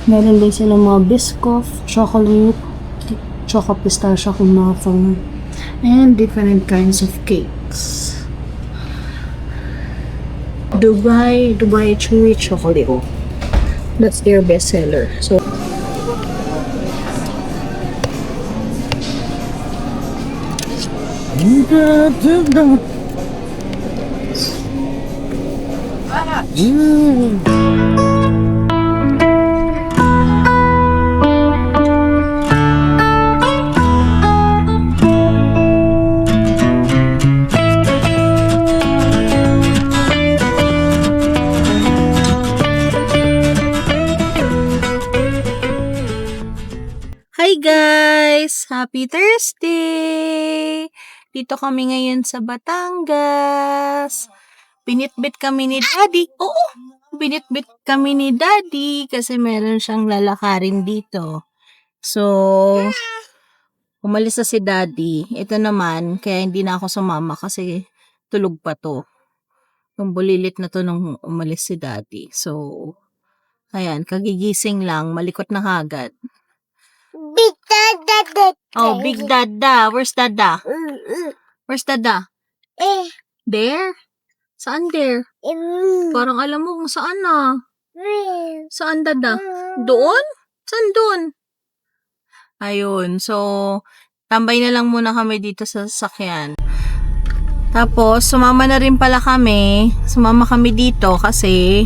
Meron din sila mga Biscoff, chocolate, choco pistachio kunafa, and different kinds of cakes. Dubai Chewy Chocolate. That's their best seller. So hi guys! Happy Thursday! Dito kami ngayon sa Batangas. Binitbit kami ni Daddy. Oo! Binitbit kami ni Daddy kasi meron siyang lalakarin dito. So, umalis na si Daddy. Ito naman, kaya hindi na ako sumama kasi tulog pa to. Yung bulilit na to nung umalis si Daddy. So, ayan, kagigising lang, malikot na kagad. Big Dada. Oh, Big Dada. Where's Dada? Where's Dada? There? Saan there? Parang alam mo kung saan na. Saan Dada? Doon? Saan doon? Ayun. So, tambay na lang muna kami dito sa sasakyan. Tapos, sumama na rin pala kami. Sumama kami dito kasi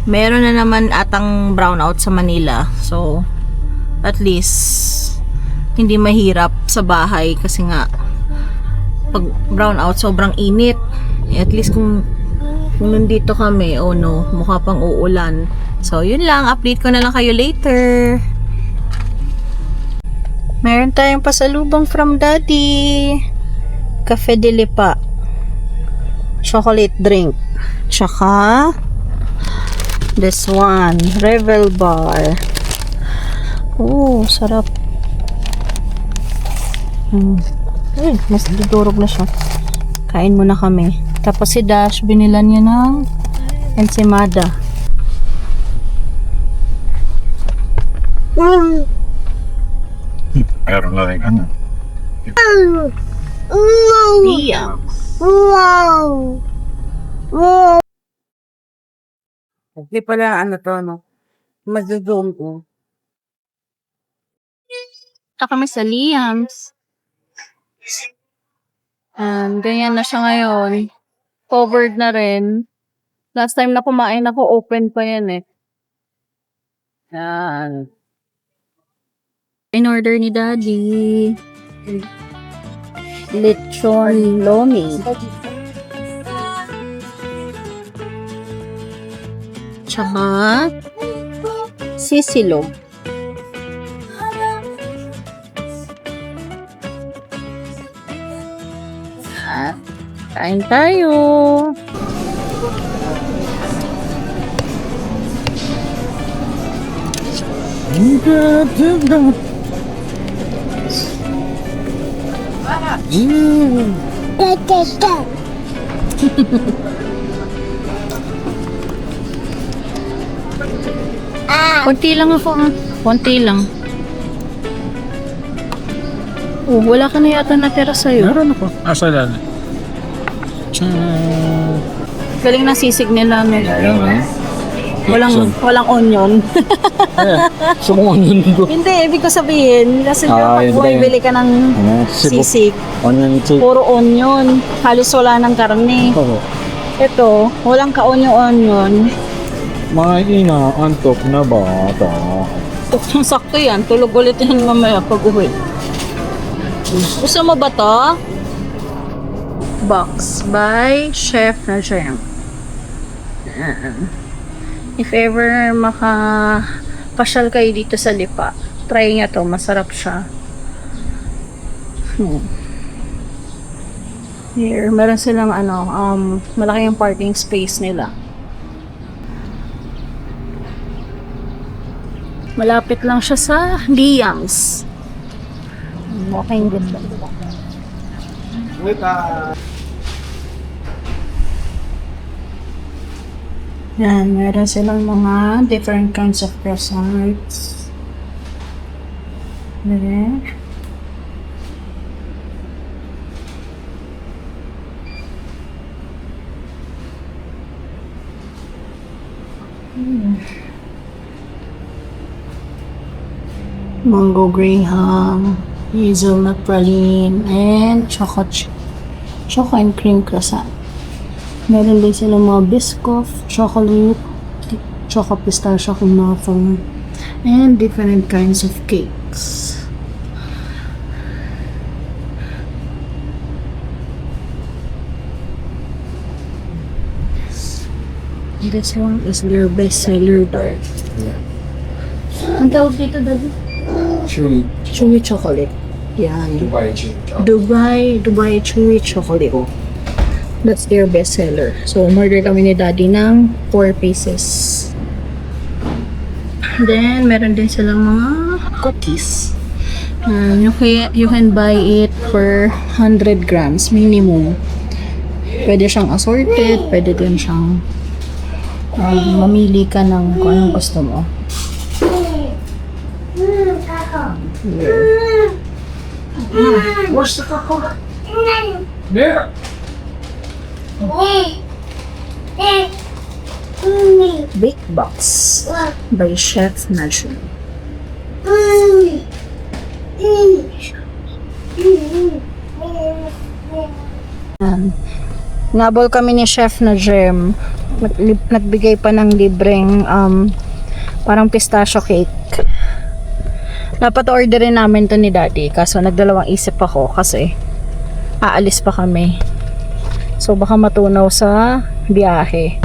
meron na naman atang brownout sa Manila. So, at least hindi mahirap sa bahay kasi nga pag brown out sobrang init. At least kung nandito kami, oh no, mukha pang uulan. So yun lang, update ko na lang kayo later. Meron tayong pasalubong from Daddy. Cafe de Lipa. Chocolate drink. Tsaka this one, Revel Bar. Oh, sarap. Mas dudurog na siya. Kain muna kami. Tapos si Dash, binilan niya ng ensimada. Meron na rin ano. Diya. Hindi pala ano to, no? Mag-zoom ko. Ito kami sa Liam's. And ganyan na siya ngayon. Covered na rin. Last time na kumain ako, open pa yan eh. Yan. In order ni Daddy. Lechon lomi. Tsaka sisilog. Kain tayo. Konti lang ako. Konti lang. Oh, wala ka na yata natira sa'yo. Meron ako. Asa lang. Galing na sisig nila. Ayun eh. Walang onion. Sumungan yun ko. Hindi, ibig ko sabihin, kasi yun pag bumibili ka ng sisig, Onion ito. puro onion, halos wala ng karne. Oo. Ito, walang ka-onion-onion. Mga ina, antok na bata. Sakto yan, tulog ulit yan mamaya pag uwi. Gusto mo ba to? Box by Chef na Jem. If ever makapasyal kayo dito sa Lipa, try nga to, masarap siya. Here, meron silang malaki yung parking space nila. Malapit lang siya sa Liam's. Walking distance. Yan, meron silang mga different kinds of croissants. There. Mango graham, hazelnut praline, and choco and cream croissant. Meron din silang mga biscoff, chocolate, choco pistachio muffin, and different kinds of cakes. This one is their bestseller dart. Ang tawag dito, Daddy? Chewy chocolate. Yan. Dubai chewy chocolate. That's their bestseller. So, umorder kami ni Daddy ng 4 pieces. Then, meron din silang mga cookies. You can buy it for 100 grams minimum. Pwede siyang assorted, pwede din siyang mamili ka ng kung anong gusto mo. Where's the cocoa? There. Bake Box by Chef Najim. Nabol kami ni Chef Najim. Nagbigay pa ng libreng parang pistachio cake. Dapat orderin namin to ni Daddy, kaso nagdalawang isip ako kasi aalis pa kami. So baka matunaw sa biyahe.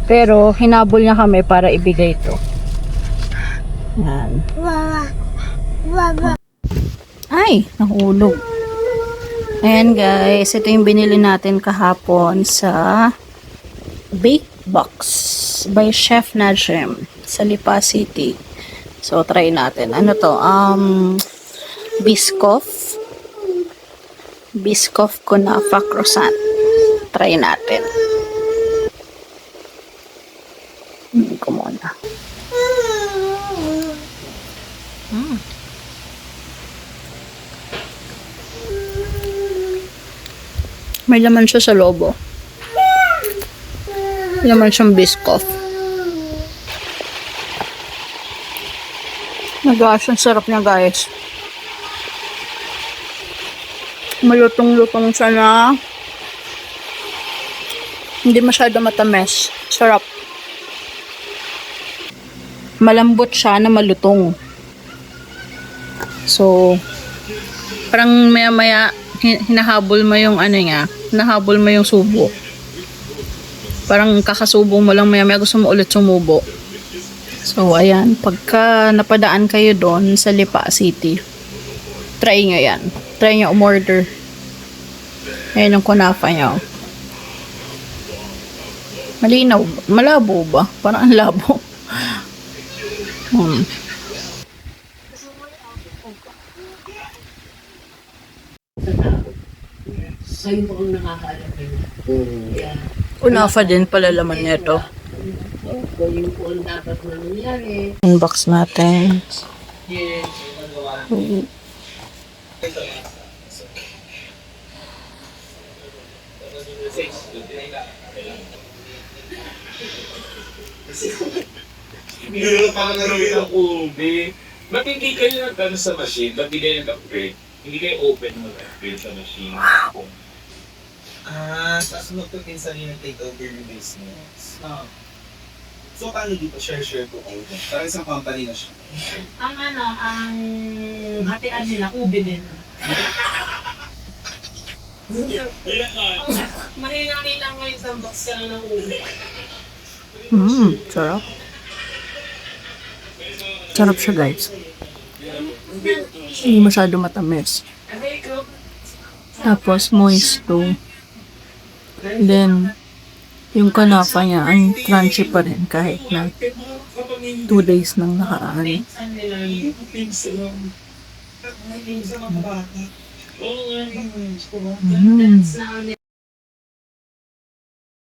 Pero hinabol niya kami para ibigay to. Yan. Ay, nahulog. Ayan guys, ito yung binili natin kahapon sa Bake Box by Chef Najim sa Lipa City. So, try natin. Ano to? Biscoff Kunafa croissant. Try natin. Hindi ko muna. May laman siya sa loob. May laman siyang biscoff. Nagawas ang sarap niya guys. Malutong-lutong siya na hindi masyado matamis. Sarap. Malambot siya na malutong. So, parang maya-maya hinahabol mo yung ano niya. Hinahabol mo yung subo. Parang kakasubo mo lang maya-maya gusto mo ulit sumubo. So, ayan. Pagka napadaan kayo doon sa Lipa City, try nyo yan. Try nyo umorder. Ayan yung kunafa nyo. Malinaw. Malabo ba? Parang ang labo. Kunafa din pala laman nito. Unbox natin. Hindi pa naroon ang ube. Ba't hindi kayo nagkano sa machine? Ba't hindi kayo nag-upgrade? Hindi kayo open mag-upgrade sa machine? Kasunod ko minsan yung take over yung business. So, paano dito? Share ko kayo. Parang isang company na siya. Ang hatian nila, ube din. Mahinangin lang ngayon sa box ka na ng ube. Sarap. Sarap siya guys. Hindi masyado matamis. Tapos moist to. Then, yung kanafa niya, ang crunchy pa rin kahit na 2 days nang nakaraan. Oo nga.